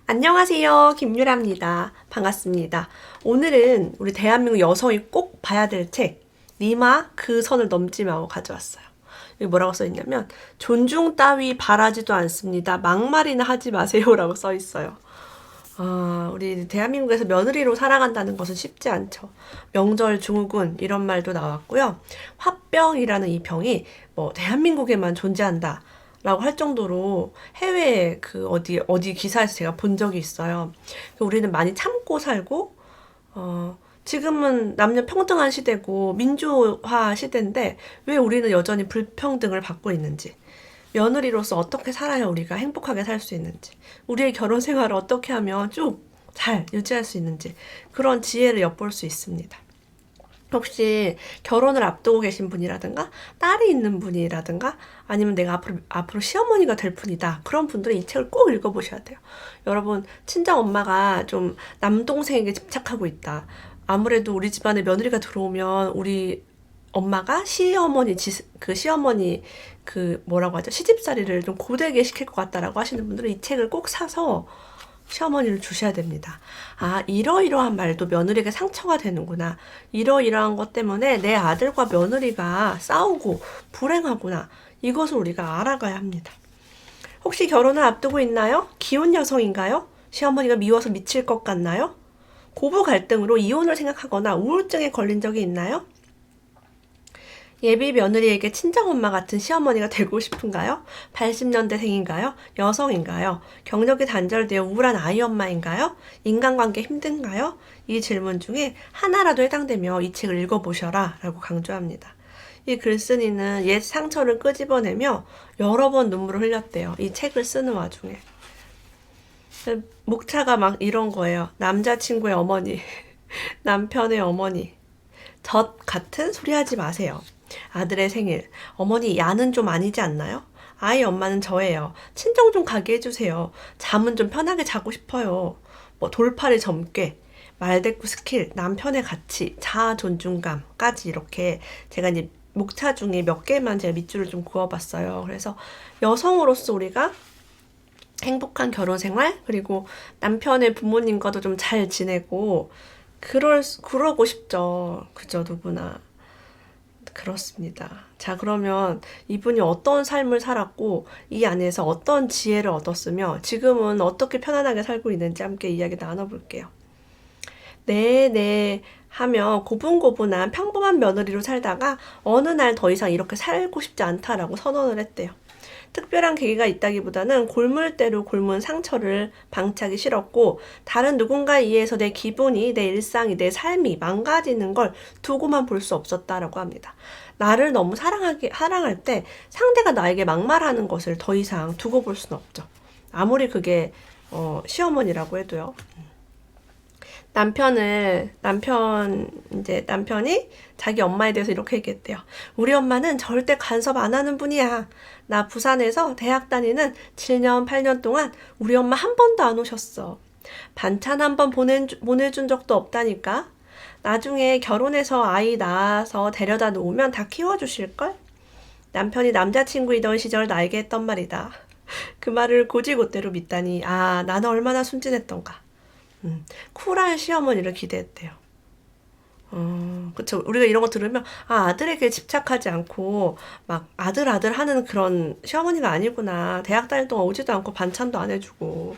안녕하세요. 김유라입니다. 반갑습니다. 오늘은 우리 대한민국 여성이 꼭 봐야 될 책, 니마 그 선을 넘지 마고 가져왔어요. 여기 뭐라고 써있냐면, 존중 따위 바라지도 않습니다. 막말이나 하지 마세요라고 써있어요. 우리 대한민국에서 며느리로 살아간다는 것은 쉽지 않죠. 명절 증후군 이런 말도 나왔고요. 화병이라는 이 병이 뭐 대한민국에만 존재한다. 라고 할 정도로 해외 그 어디 기사에서 제가 본 적이 있어요. 우리는 많이 참고 살고, 지금은 남녀 평등한 시대고 민주화 시대인데 왜 우리는 여전히 불평등을 받고 있는지, 며느리로서 어떻게 살아야 우리가 행복하게 살 수 있는지, 우리의 결혼 생활을 어떻게 하면 쭉 잘 유지할 수 있는지 그런 지혜를 엿볼 수 있습니다. 혹시 결혼을 앞두고 계신 분이라든가 딸이 있는 분이라든가 아니면 내가 앞으로 시어머니가 될 분이다. 그런 분들은 이 책을 꼭 읽어보셔야 돼요. 여러분, 친정 엄마가 좀 남동생에게 집착하고 있다. 아무래도 우리 집안에 며느리가 들어오면 우리 엄마가 시어머니 그 뭐라고 하죠? 시집살이를 좀 고되게 시킬 것 같다라고 하시는 분들은 이 책을 꼭 사서 시어머니를 주셔야 됩니다. 이러이러한 말도 며느리에게 상처가 되는구나. 이러이러한 것 때문에 내 아들과 며느리가 싸우고 불행하구나. 이것을 우리가 알아가야 합니다. 혹시 결혼을 앞두고 있나요? 기혼 여성인가요? 시어머니가 미워서 미칠 것 같나요? 고부 갈등으로 이혼을 생각하거나 우울증에 걸린 적이 있나요? 예비 며느리에게 친정엄마 같은 시어머니가 되고 싶은가요? 80년대생인가요? 여성인가요? 경력이 단절되어 우울한 아이 엄마인가요? 인간관계 힘든가요? 이 질문 중에 하나라도 해당되며 이 책을 읽어보셔라 라고 강조합니다. 이 글쓴이는 옛 상처를 끄집어내며 여러 번 눈물을 흘렸대요. 이 책을 쓰는 와중에. 목차가 막 이런 거예요. 남자친구의 어머니, 남편의 어머니, 젖 같은 소리 하지 마세요. 아들의 생일, 어머니 야는 좀 아니지 않나요? 아이 엄마는 저예요. 친정 좀 가게 해주세요. 잠은 좀 편하게 자고 싶어요. 뭐 돌팔이 젊게, 말대꾸 스킬, 남편의 가치, 자아 존중감까지 이렇게 제가 이제 목차 중에 몇 개만 제가 밑줄을 좀 그어봤어요. 그래서 여성으로서 우리가 행복한 결혼 생활, 그리고 남편의 부모님과도 좀 잘 지내고, 그러고 싶죠. 그죠, 누구나. 그렇습니다. 자, 그러면 이분이 어떤 삶을 살았고, 이 안에서 어떤 지혜를 얻었으며, 지금은 어떻게 편안하게 살고 있는지 함께 이야기 나눠볼게요. 네 하며 고분고분한 평범한 며느리로 살다가 어느 날 더 이상 이렇게 살고 싶지 않다라고 선언을 했대요. 특별한 계기가 있다기보다는 골물대로 곪은 상처를 방치하기 싫었고, 다른 누군가에 의해서 내 기분이, 내 일상이, 내 삶이 망가지는 걸 두고만 볼 수 없었다라고 합니다. 나를 너무 사랑할 때 상대가 나에게 막말하는 것을 더 이상 두고 볼 수는 없죠. 아무리 그게 시어머니라고 해도요. 남편이 자기 엄마에 대해서 이렇게 얘기했대요. 우리 엄마는 절대 간섭 안 하는 분이야. 나 부산에서 대학 다니는 7년, 8년 동안 우리 엄마 한 번도 안 오셨어. 반찬 한 번 보내준 적도 없다니까. 나중에 결혼해서 아이 낳아서 데려다 놓으면 다 키워주실걸? 남편이 남자친구이던 시절 나에게 했던 말이다. 그 말을 곧이곧대로 믿다니, 나는 얼마나 순진했던가. 쿨한 시어머니를 기대했대요. 그쵸. 우리가 이런 거 들으면, 아들에게 집착하지 않고, 막, 아들 하는 그런 시어머니가 아니구나. 대학 다닐 동안 오지도 않고 반찬도 안 해주고.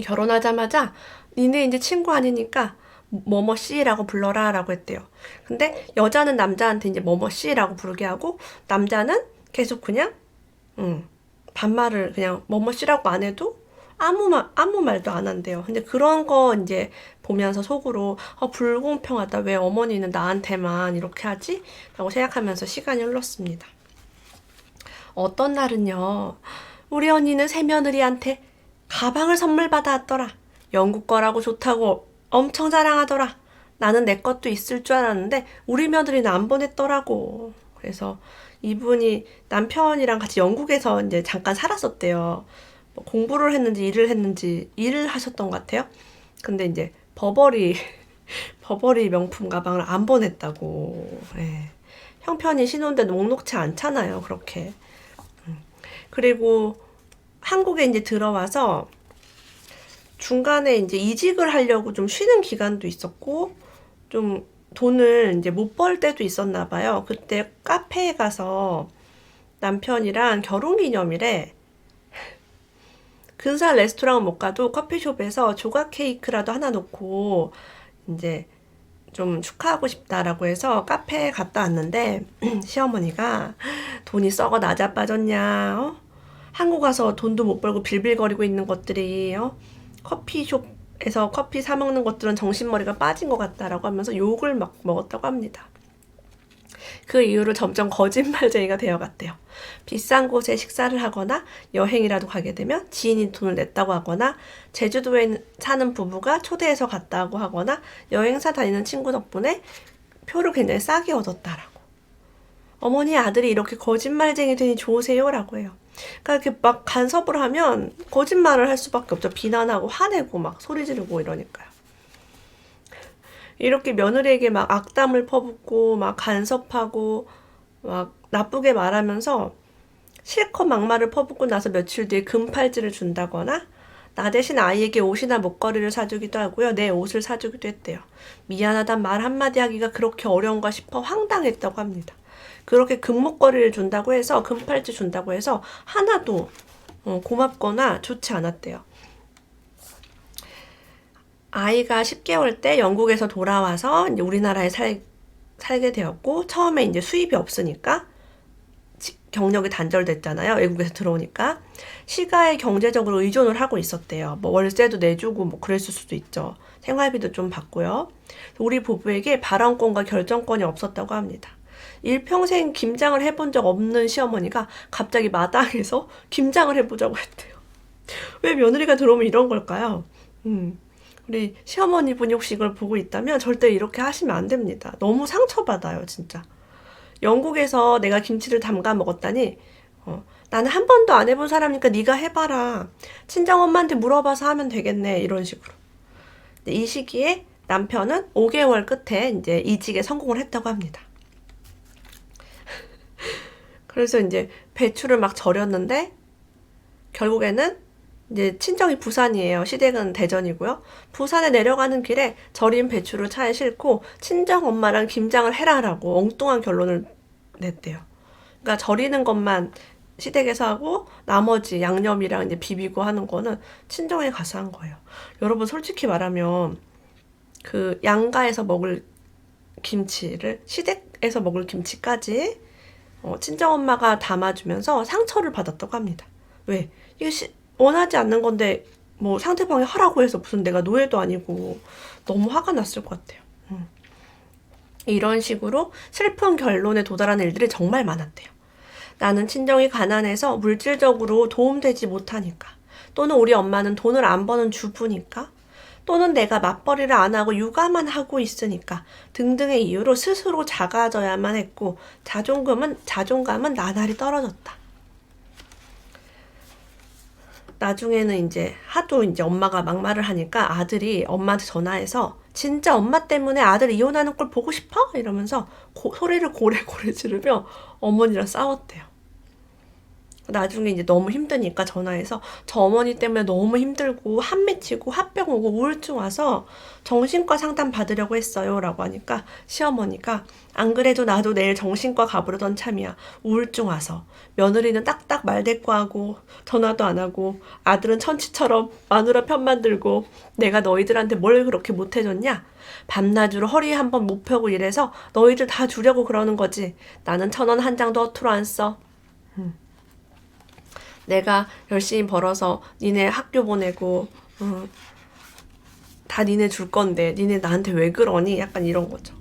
결혼하자마자, 니네 이제 친구 아니니까, 뭐뭐씨라고 불러라 라고 했대요. 근데 여자는 남자한테 이제 뭐뭐씨라고 부르게 하고, 남자는 계속 그냥, 반말을 그냥 뭐뭐씨라고 안 해도, 아무 말도 안 한대요. 근데 그런 거 이제 보면서 속으로 불공평하다. 왜 어머니는 나한테만 이렇게 하지? 라고 생각하면서 시간이 흘렀습니다. 어떤 날은요. 우리 언니는 새며느리한테 가방을 선물 받아왔더라. 영국 거라고 좋다고 엄청 자랑하더라. 나는 내 것도 있을 줄 알았는데 우리 며느리는 안 보냈더라고. 그래서 이분이 남편이랑 같이 영국에서 이제 잠깐 살았었대요. 공부를 했는지 일을 하셨던 것 같아요. 근데 이제 버버리 명품 가방을 안 보냈다고. 예. 형편이 신혼인데 녹록치 않잖아요, 그렇게. 그리고 한국에 이제 들어와서 중간에 이제 이직을 하려고 좀 쉬는 기간도 있었고, 좀 돈을 이제 못 벌 때도 있었나 봐요. 그때 카페에 가서 남편이랑 결혼기념일에 근사한 레스토랑은 못 가도 커피숍에서 조각 케이크라도 하나 놓고 이제 좀 축하하고 싶다라고 해서 카페에 갔다 왔는데 시어머니가 돈이 썩어 나자빠졌냐, 한국 와서 돈도 못 벌고 빌빌거리고 있는 것들이, 커피숍에서 커피 사 먹는 것들은 정신머리가 빠진 것 같다라고 하면서 욕을 막 먹었다고 합니다. 그 이후로 점점 거짓말쟁이가 되어갔대요. 비싼 곳에 식사를 하거나 여행이라도 가게 되면 지인이 돈을 냈다고 하거나, 제주도에 사는 부부가 초대해서 갔다고 하거나, 여행사 다니는 친구 덕분에 표를 굉장히 싸게 얻었다라고. 어머니 아들이 이렇게 거짓말쟁이 되니 좋으세요? 라고 해요. 그러니까 이렇게 막 간섭을 하면 거짓말을 할 수밖에 없죠. 비난하고 화내고 막 소리 지르고 이러니까요. 이렇게 며느리에게 막 악담을 퍼붓고 막 간섭하고 막 나쁘게 말하면서 실컷 막말을 퍼붓고 나서 며칠 뒤에 금팔찌를 준다거나, 나 대신 아이에게 옷이나 목걸이를 사주기도 하고요. 내 옷을 사주기도 했대요. 미안하단 말 한마디 하기가 그렇게 어려운가 싶어 황당했다고 합니다. 그렇게 금목걸이를 준다고 해서, 금팔찌 준다고 해서 하나도 고맙거나 좋지 않았대요. 아이가 10개월 때 영국에서 돌아와서 이제 우리나라에 살게 되었고, 처음에 이제 수입이 없으니까 경력이 단절됐잖아요. 외국에서 들어오니까. 시가에 경제적으로 의존을 하고 있었대요. 뭐 월세도 내주고 뭐 그랬을 수도 있죠. 생활비도 좀 받고요. 우리 부부에게 발언권과 결정권이 없었다고 합니다. 일평생 김장을 해본 적 없는 시어머니가 갑자기 마당에서 김장을 해보자고 했대요. 왜 며느리가 들어오면 이런 걸까요? 우리 시어머니 분이 혹시 이걸 보고 있다면 절대 이렇게 하시면 안 됩니다. 너무 상처받아요, 진짜. 영국에서 내가 김치를 담가 먹었다니, 나는 한 번도 안 해본 사람이니까 네가 해봐라. 친정엄마한테 물어봐서 하면 되겠네. 이런 식으로. 이 시기에 남편은 5개월 끝에 이제 이직에 성공을 했다고 합니다. 그래서 이제 배추를 막 절였는데, 결국에는 이제 친정이 부산이에요. 시댁은 대전이고요. 부산에 내려가는 길에 절인 배추를 차에 싣고 친정 엄마랑 김장을 해라라고 엉뚱한 결론을 냈대요. 그러니까 절이는 것만 시댁에서 하고 나머지 양념이랑 이제 비비고 하는 거는 친정에 가서 한 거예요. 여러분 솔직히 말하면 그 양가에서 먹을 김치를 시댁에서 먹을 김치까지 친정 엄마가 담아주면서 상처를 받았다고 합니다. 왜? 이게 원하지 않는 건데 뭐 상대방이 하라고 해서 무슨 내가 노예도 아니고 너무 화가 났을 것 같아요. 이런 식으로 슬픈 결론에 도달하는 일들이 정말 많았대요. 나는 친정이 가난해서 물질적으로 도움되지 못하니까, 또는 우리 엄마는 돈을 안 버는 주부니까, 또는 내가 맞벌이를 안 하고 육아만 하고 있으니까 등등의 이유로 스스로 작아져야만 했고, 자존감은 나날이 떨어졌다. 나중에는 이제 하도 이제 엄마가 막말을 하니까 아들이 엄마한테 전화해서 진짜 엄마 때문에 아들 이혼하는 걸 보고 싶어? 이러면서 소리를 고래고래 지르며 어머니랑 싸웠대요. 나중에 이제 너무 힘드니까 전화해서 저 어머니 때문에 너무 힘들고 한미치고 화병 오고 우울증 와서 정신과 상담 받으려고 했어요 라고 하니까 시어머니가 안 그래도 나도 내일 정신과 가보려던 참이야. 우울증 와서. 며느리는 딱딱 말대꾸하고 전화도 안 하고 아들은 천치처럼 마누라 편만 들고 내가 너희들한테 뭘 그렇게 못해줬냐? 밤낮으로 허리 한번 못 펴고 이래서 너희들 다 주려고 그러는 거지. 나는 1,000원 한 장도 허투루 안 써. 내가 열심히 벌어서 니네 학교 보내고 다 니네 줄 건데 니네 나한테 왜 그러니? 약간 이런 거죠.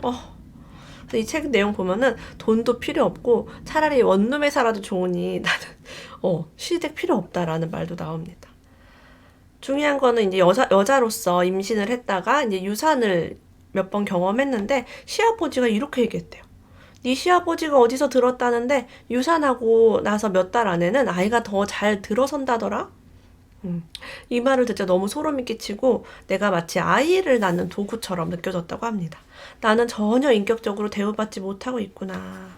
이 책 내용 보면은 돈도 필요 없고 차라리 원룸에 살아도 좋으니 나는 시댁 필요 없다라는 말도 나옵니다. 중요한 거는 이제 여자로서 임신을 했다가 이제 유산을 몇 번 경험했는데 시아버지가 이렇게 얘기했대요. 네 시아버지가 어디서 들었다는데 유산하고 나서 몇 달 안에는 아이가 더 잘 들어선다더라? 이 말을 듣자 너무 소름이 끼치고 내가 마치 아이를 낳는 도구처럼 느껴졌다고 합니다. 나는 전혀 인격적으로 대우받지 못하고 있구나.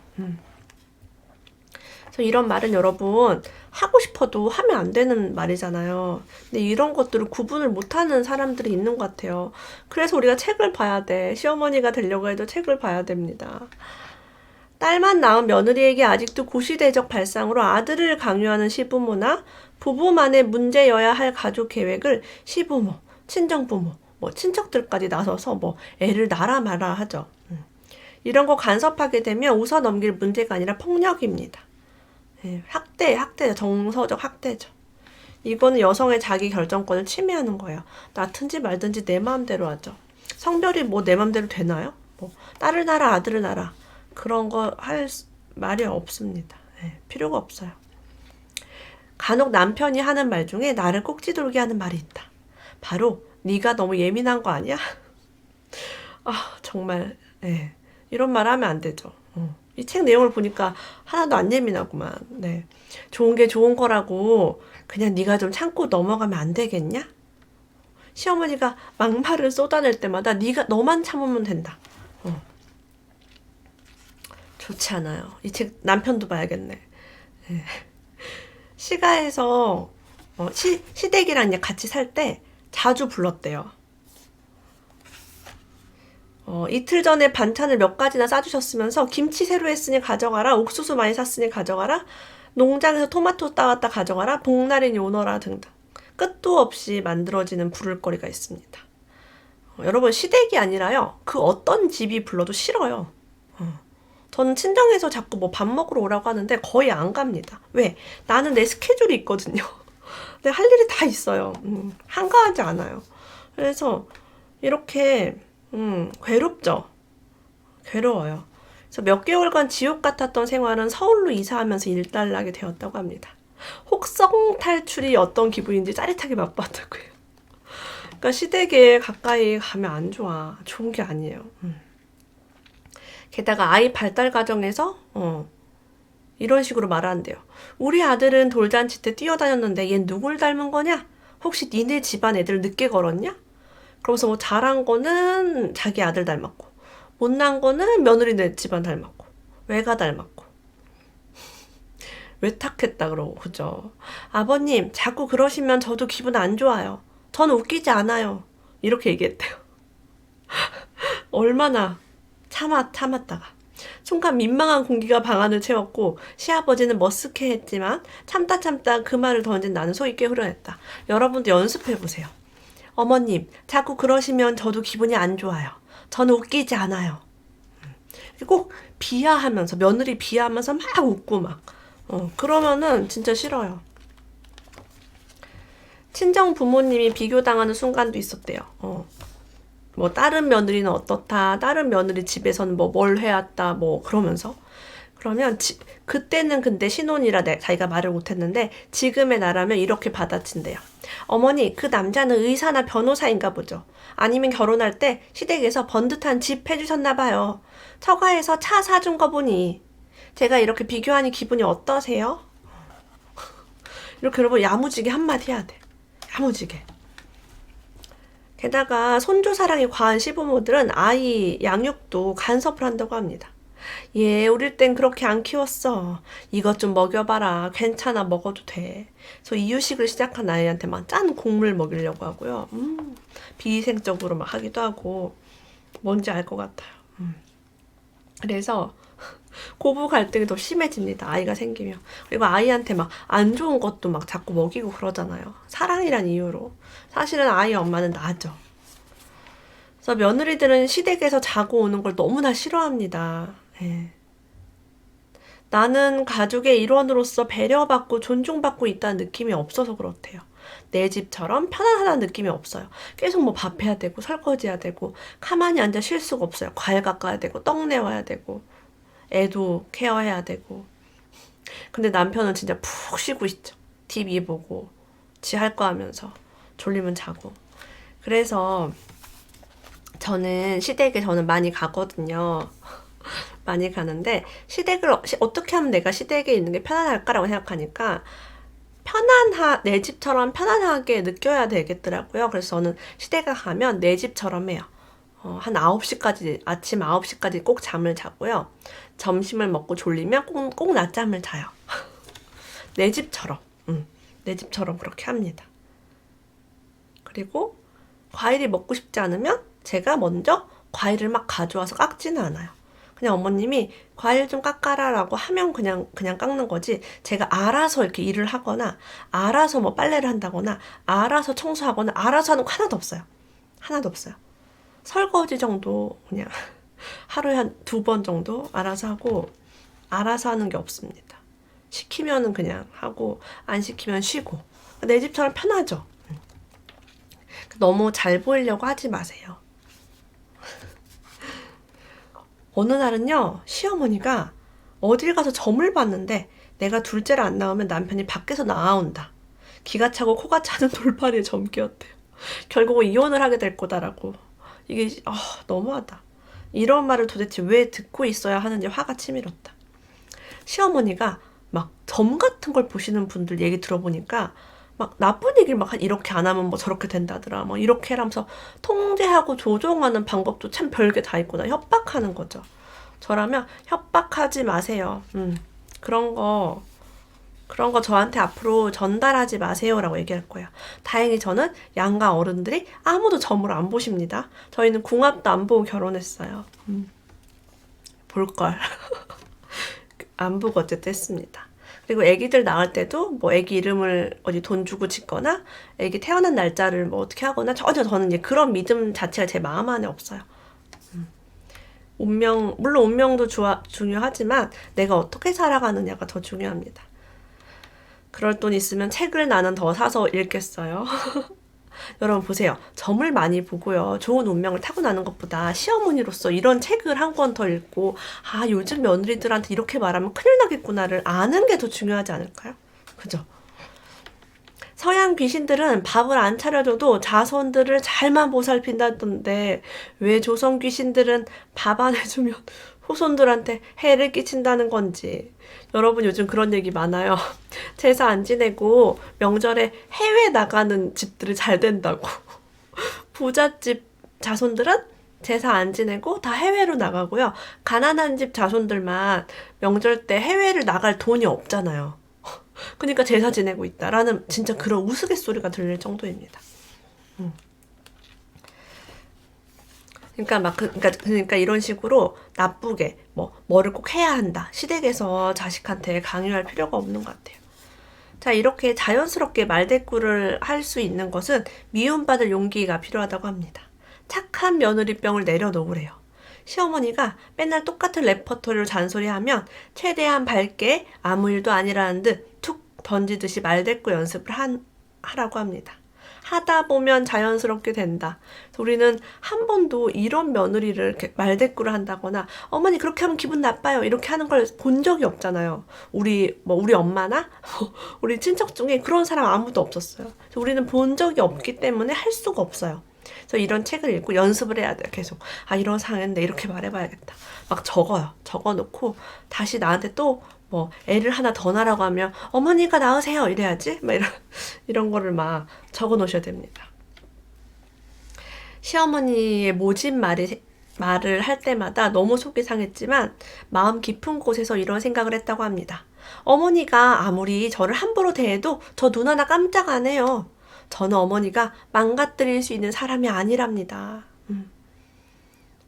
그래서 이런 말은 여러분 하고 싶어도 하면 안 되는 말이잖아요. 근데 이런 것들을 구분을 못하는 사람들이 있는 것 같아요. 그래서 우리가 책을 봐야 돼. 시어머니가 되려고 해도 책을 봐야 됩니다. 딸만 낳은 며느리에게 아직도 고시대적 발상으로 아들을 강요하는 시부모나 부부만의 문제여야 할 가족 계획을 시부모, 친정부모, 뭐 친척들까지 나서서 뭐 애를 낳아라 마라 하죠. 이런 거 간섭하게 되면 웃어 넘길 문제가 아니라 폭력입니다. 학대, 정서적 학대죠. 이거는 여성의 자기 결정권을 침해하는 거예요. 낳든지 말든지 내 마음대로 하죠. 성별이 뭐 내 마음대로 되나요? 뭐 딸을 낳아 아들을 낳아 그런 거 할 말이 없습니다. 필요가 없어요. 간혹 남편이 하는 말 중에 나를 꼭지돌게 하는 말이 있다. 바로 네가 너무 예민한 거 아니야? 아 정말 이런 말 하면 안 되죠. 이 책 내용을 보니까 하나도 안 예민하구만. 네. 좋은 게 좋은 거라고 그냥 네가 좀 참고 넘어가면 안 되겠냐? 시어머니가 막말을 쏟아낼 때마다 너만 참으면 된다. 좋지 않아요. 이 책 남편도 봐야겠네. 네. 시가에서 시댁이랑 같이 살 때 자주 불렀대요. 이틀 전에 반찬을 몇 가지나 싸주셨으면서 김치 새로 했으니 가져가라, 옥수수 많이 샀으니 가져가라, 농장에서 토마토 따왔다 가져가라, 복날이니 오너라 등등 끝도 없이 만들어지는 부를거리가 있습니다. 여러분 시댁이 아니라요 그 어떤 집이 불러도 싫어요. 저는 친정에서 자꾸 뭐 밥 먹으러 오라고 하는데 거의 안 갑니다. 왜? 나는 내 스케줄이 있거든요. 근데 할 일이 다 있어요. 한가하지 않아요. 그래서 이렇게 괴롭죠. 괴로워요. 그래서 몇 개월간 지옥 같았던 생활은 서울로 이사하면서 일단락이 되었다고 합니다. 혹성 탈출이 어떤 기분인지 짜릿하게 맛봤다고요. 그러니까 시댁에 가까이 가면 안 좋아. 좋은 게 아니에요. 게다가 아이 발달 과정에서 이런 식으로 말한대요. 우리 아들은 돌잔치 때 뛰어다녔는데 얜 누굴 닮은 거냐? 혹시 니네 집안 애들 늦게 걸었냐? 그러면서 뭐 잘한 거는 자기 아들 닮았고 못난 거는 며느리네 집안 닮았고 외가 닮았고 외탁했다 그러고 그죠. 아버님 자꾸 그러시면 저도 기분 안 좋아요. 저는 웃기지 않아요. 이렇게 얘기했대요. 얼마나 참았다가 순간 민망한 공기가 방 안을 채웠고 시아버지는 머쓱해했지만 참다 그 말을 던진 나는 소 있게 후련했다. 여러분도 연습해보세요. 어머님 자꾸 그러시면 저도 기분이 안 좋아요. 저는 웃기지 않아요. 꼭 비하하면서 며느리 비하하면서 막 웃고 막 그러면은 진짜 싫어요. 친정 부모님이 비교당하는 순간도 있었대요. 뭐 다른 며느리는 어떻다, 다른 며느리 집에서는 뭐 뭘 해왔다, 뭐 그러면서 그러면 그때는 근데 신혼이라 자기가 말을 못했는데 지금의 나라면 이렇게 받아친대요. 어머니 그 남자는 의사나 변호사인가 보죠. 아니면 결혼할 때 시댁에서 번듯한 집 해주셨나 봐요. 처가에서 차 사준 거 보니 제가 이렇게 비교하니 기분이 어떠세요? 이렇게 여러분 야무지게 한마디 해야 돼. 야무지게. 게다가 손주 사랑이 과한 시부모들은 아이 양육도 간섭을 한다고 합니다. 얘 어릴 땐 그렇게 안 키웠어. 이것 좀 먹여봐라. 괜찮아 먹어도 돼. 그래서 이유식을 시작한 아이한테 막 짠 곡물 먹이려고 하고요. 비위생적으로 막 하기도 하고 뭔지 알 것 같아요. 그래서 고부 갈등이 더 심해집니다. 아이가 생기면. 그리고 아이한테 막 안 좋은 것도 막 자꾸 먹이고 그러잖아요. 사랑이란 이유로. 사실은 아이 엄마는 나죠. 그래서 며느리들은 시댁에서 자고 오는 걸 너무나 싫어합니다. 나는 가족의 일원으로서 배려받고 존중받고 있다는 느낌이 없어서 그렇대요. 내 집처럼 편안하다는 느낌이 없어요. 계속 뭐 밥해야 되고 설거지해야 되고 가만히 앉아 쉴 수가 없어요. 과일 깎아야 되고 떡 내와야 되고 애도 케어해야 되고. 근데 남편은 진짜 푹 쉬고 있죠. TV 보고 지 할 거 하면서 졸리면 자고. 그래서 저는 시댁에 많이 가거든요. 많이 가는데 시댁을 어떻게 하면 내가 시댁에 있는 게 편안할까라고 생각하니까 내 집처럼 편안하게 느껴야 되겠더라고요. 그래서 저는 시댁에 가면 내 집처럼 해요. 한 9시까지, 아침 9시까지 꼭 잠을 자고요. 점심을 먹고 졸리면 꼭 낮잠을 자요. 내 집처럼, 내 집처럼 그렇게 합니다. 그리고 과일이 먹고 싶지 않으면 제가 먼저 과일을 막 가져와서 깎지는 않아요. 그냥 어머님이 과일 좀 깎아라라고 하면 그냥 깎는 거지, 제가 알아서 이렇게 일을 하거나 알아서 뭐 빨래를 한다거나 알아서 청소하거나 알아서 하는 거 하나도 없어요. 하나도 없어요. 설거지 정도 그냥 하루에 한 2번 정도 알아서 하고, 알아서 하는 게 없습니다. 시키면은 그냥 하고 안 시키면 쉬고. 내 집처럼 편하죠. 너무 잘 보이려고 하지 마세요. 어느 날은요, 시어머니가 어딜 가서 점을 봤는데 내가 둘째를 안 낳으면 남편이 밖에서 나아온다. 기가 차고 코가 차는 돌팔이에 점 끼었대요. 결국은 이혼을 하게 될 거다라고. 이게 너무하다. 이런 말을 도대체 왜 듣고 있어야 하는지 화가 치밀었다. 시어머니가 막 점 같은 걸 보시는 분들 얘기 들어보니까 막 나쁜 얘기를 막 이렇게 안 하면 뭐 저렇게 된다더라, 뭐 이렇게 하면서 통제하고 조종하는 방법도 참 별게 다 있구나. 협박하는 거죠. 저라면 협박하지 마세요. 그런 거 저한테 앞으로 전달하지 마세요라고 얘기할 거예요. 다행히 저는 양가 어른들이 아무도 점을 안 보십니다. 저희는 궁합도 안 보고 결혼했어요. 볼걸. 안 보고 어쨌든 했습니다. 그리고 애기들 낳을 때도 뭐 애기 이름을 어디 돈 주고 짓거나 애기 태어난 날짜를 뭐 어떻게 하거나 전혀 저는 이제 그런 믿음 자체가 제 마음 안에 없어요. 운명, 물론 운명도 중요하지만 내가 어떻게 살아가느냐가 더 중요합니다. 그럴 돈 있으면 책을 나는 더 사서 읽겠어요. 여러분 보세요. 점을 많이 보고요, 좋은 운명을 타고나는 것보다 시어머니로서 이런 책을 한 권 더 읽고 요즘 며느리들한테 이렇게 말하면 큰일 나겠구나를 아는 게 더 중요하지 않을까요? 그죠? 서양 귀신들은 밥을 안 차려줘도 자손들을 잘만 보살핀다던데 왜 조선 귀신들은 밥 안 해주면 후손들한테 해를 끼친다는 건지. 여러분 요즘 그런 얘기 많아요. 제사 안 지내고 명절에 해외 나가는 집들이 잘 된다고. 부잣집 자손들은 제사 안 지내고 다 해외로 나가고요. 가난한 집 자손들만 명절 때 해외를 나갈 돈이 없잖아요. 그러니까 제사 지내고 있다라는 진짜 그런 우스갯소리가 들릴 정도입니다. 그러니까 이런 식으로 나쁘게 뭐를 꼭 해야 한다, 시댁에서 자식한테 강요할 필요가 없는 것 같아요. 자, 이렇게 자연스럽게 말대꾸를 할 수 있는 것은 미움받을 용기가 필요하다고 합니다. 착한 며느리병을 내려놓으래요. 시어머니가 맨날 똑같은 레퍼토리로 잔소리하면 최대한 밝게 아무 일도 아니라는 듯 툭 던지듯이 말대꾸 연습을 하라고 합니다. 하다 보면 자연스럽게 된다. 우리는 한 번도 이런 며느리를 이렇게 말대꾸를 한다거나 어머니 그렇게 하면 기분 나빠요 이렇게 하는 걸 본 적이 없잖아요. 우리 엄마나 우리 친척 중에 그런 사람 아무도 없었어요. 그래서 우리는 본 적이 없기 때문에 할 수가 없어요. 그래서 이런 책을 읽고 연습을 해야 돼요. 계속 이런 상황인데 이렇게 말해봐야겠다. 막 적어놓고 다시 나한테 또 애를 하나 더 낳으라고 하면 어머니가 낳으세요 이래야지. 막 이런 거를 막 적어 놓으셔야 됩니다. 시어머니의 모진 말을 할 때마다 너무 속이 상했지만 마음 깊은 곳에서 이런 생각을 했다고 합니다. 어머니가 아무리 저를 함부로 대해도 저 눈 하나 깜짝 안 해요. 저는 어머니가 망가뜨릴 수 있는 사람이 아니랍니다.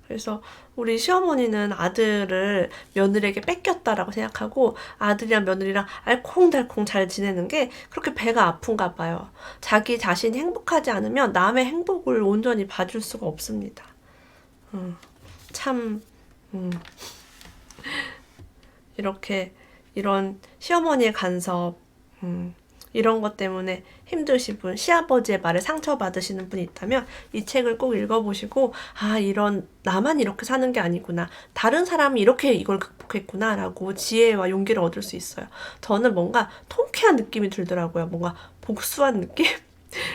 그래서 우리 시어머니는 아들을 며느리에게 뺏겼다라고 생각하고 아들이랑 며느리랑 알콩달콩 잘 지내는 게 그렇게 배가 아픈가 봐요. 자기 자신이 행복하지 않으면 남의 행복을 온전히 봐줄 수가 없습니다. 이렇게 이런 시어머니의 간섭, 이런 것 때문에 힘드신 분, 시아버지의 말에 상처받으시는 분이 있다면 이 책을 꼭 읽어보시고 나만 이렇게 사는 게 아니구나, 다른 사람이 이렇게 이걸 극복했구나 라고 지혜와 용기를 얻을 수 있어요. 저는 뭔가 통쾌한 느낌이 들더라고요. 뭔가 복수한 느낌?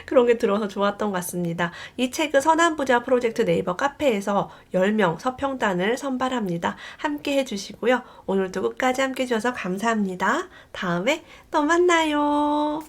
그런 게 들어서 좋았던 것 같습니다. 이 책은 선한부자 프로젝트 네이버 카페에서 10명 서평단을 선발합니다. 함께 해주시고요. 오늘도 끝까지 함께 해주셔서 감사합니다. 다음에 또 만나요.